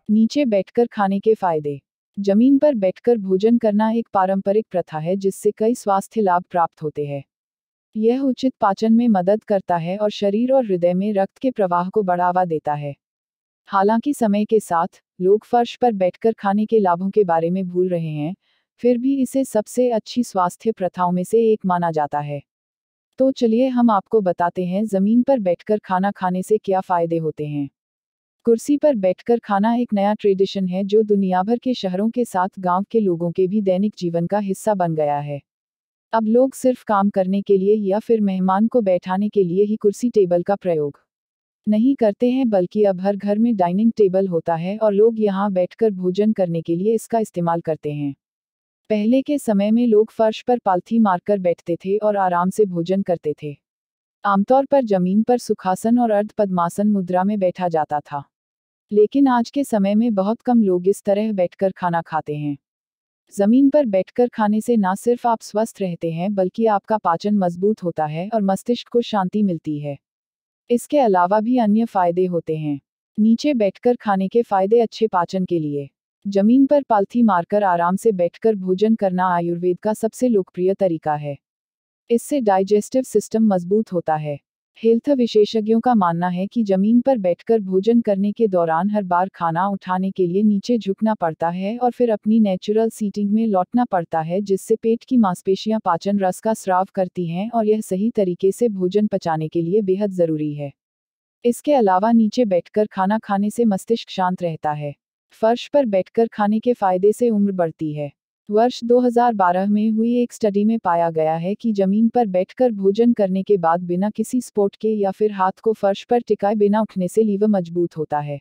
नीचे बैठकर खाने के फायदे। जमीन पर बैठकर भोजन करना एक पारंपरिक प्रथा है जिससे कई स्वास्थ्य लाभ प्राप्त होते हैं। यह उचित पाचन में मदद करता है और शरीर और हृदय में रक्त के प्रवाह को बढ़ावा देता है। हालांकि समय के साथ लोग फर्श पर बैठकर खाने के लाभों के बारे में भूल रहे हैं, फिर भी इसे सबसे अच्छी स्वास्थ्य प्रथाओं में से एक माना जाता है। तो चलिए हम आपको बताते हैं जमीन पर बैठकर खाना खाने से क्या फायदे होते हैं। कुर्सी पर बैठकर खाना एक नया ट्रेडिशन है जो दुनिया भर के शहरों के साथ गांव के लोगों के भी दैनिक जीवन का हिस्सा बन गया है। अब लोग सिर्फ काम करने के लिए या फिर मेहमान को बैठाने के लिए ही कुर्सी टेबल का प्रयोग नहीं करते हैं, बल्कि अब हर घर में डाइनिंग टेबल होता है और लोग यहां बैठकर भोजन करने के लिए इसका इस्तेमाल करते हैं। पहले के समय में लोग फर्श पर पालथी मारकर बैठते थे और आराम से भोजन करते थे। आमतौर पर जमीन पर सुखासन और अर्ध पद्मासन मुद्रा में बैठा जाता था। लेकिन आज के समय में बहुत कम लोग इस तरह बैठकर खाना खाते हैं। जमीन पर बैठकर खाने से ना सिर्फ आप स्वस्थ रहते हैं बल्कि आपका पाचन मजबूत होता है और मस्तिष्क को शांति मिलती है। इसके अलावा भी अन्य फायदे होते हैं। नीचे बैठकर खाने के फायदे। अच्छे पाचन के लिए जमीन पर पालथी मारकर आराम से बैठकर भोजन करना आयुर्वेद का सबसे लोकप्रिय तरीका है। इससे डाइजेस्टिव सिस्टम मजबूत होता है। हेल्थ विशेषज्ञों का मानना है कि जमीन पर बैठकर भोजन करने के दौरान हर बार खाना उठाने के लिए नीचे झुकना पड़ता है और फिर अपनी नेचुरल सीटिंग में लौटना पड़ता है, जिससे पेट की मांसपेशियां पाचन रस का स्राव करती हैं और यह सही तरीके से भोजन पचाने के लिए बेहद जरूरी है। इसके अलावा नीचे बैठकर खाना खाने से मस्तिष्क शांत रहता है। फर्श पर बैठकर खाने के फायदे से उम्र बढ़ती है। वर्ष 2012 में हुई एक स्टडी में पाया गया है कि जमीन पर बैठकर भोजन करने के बाद बिना किसी सपोर्ट के या फिर हाथ को फर्श पर टिकाए बिना उठने से लीवर मजबूत होता है।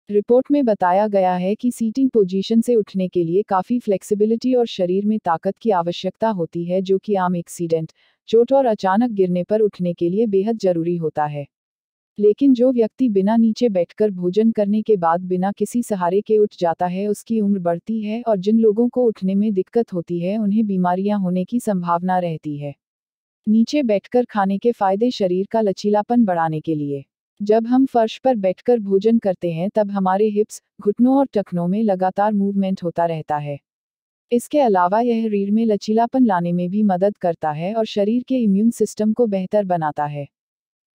रिपोर्ट में बताया गया है कि सीटिंग पोजीशन से उठने के लिए काफ़ी फ्लेक्सिबिलिटी और शरीर में ताकत की आवश्यकता होती है, जो कि आम एक्सीडेंट, चोट और अचानक गिरने पर उठने के लिए बेहद जरूरी होता है। लेकिन जो व्यक्ति बिना नीचे बैठकर भोजन करने के बाद बिना किसी सहारे के उठ जाता है उसकी उम्र बढ़ती है, और जिन लोगों को उठने में दिक्कत होती है उन्हें बीमारियां होने की संभावना रहती है। नीचे बैठकर खाने के फायदे। शरीर का लचीलापन बढ़ाने के लिए जब हम फर्श पर बैठकर भोजन करते हैं तब हमारे हिप्स, घुटनों और टखनों में लगातार मूवमेंट होता रहता है। इसके अलावा यह रीढ़ में लचीलापन लाने में भी मदद करता है और शरीर के इम्यून सिस्टम को बेहतर बनाता है।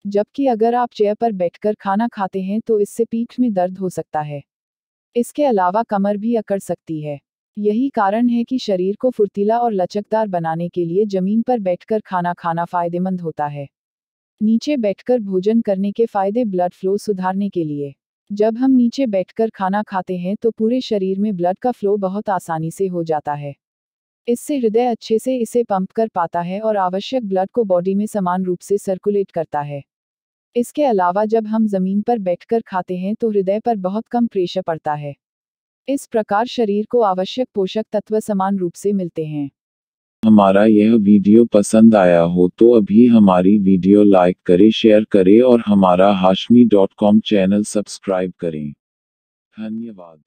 जबकि अगर आप चेयर पर बैठकर खाना खाते हैं तो इससे पीठ में दर्द हो सकता है। इसके अलावा कमर भी अकड़ सकती है। यही कारण है कि शरीर को फुर्तीला और लचकदार बनाने के लिए जमीन पर बैठकर खाना खाना फायदेमंद होता है। नीचे बैठकर भोजन करने के फायदे। ब्लड फ्लो सुधारने के लिए जब हम नीचे बैठकर खाना खाते हैं तो पूरे शरीर में ब्लड का फ्लो बहुत आसानी से हो जाता है। इससे हृदय अच्छे से इसे पंप कर पाता है और आवश्यक ब्लड को बॉडी में समान रूप से सर्कुलेट करता है। इसके अलावा जब हम जमीन पर बैठकर खाते हैं तो हृदय पर बहुत कम प्रेशर पड़ता है। इस प्रकार शरीर को आवश्यक पोषक तत्व समान रूप से मिलते हैं। हमारा यह वीडियो पसंद आया हो तो अभी हमारी वीडियो लाइक करें, शेयर करें और हमारा hashmi.com चैनल सब्सक्राइब करें। धन्यवाद।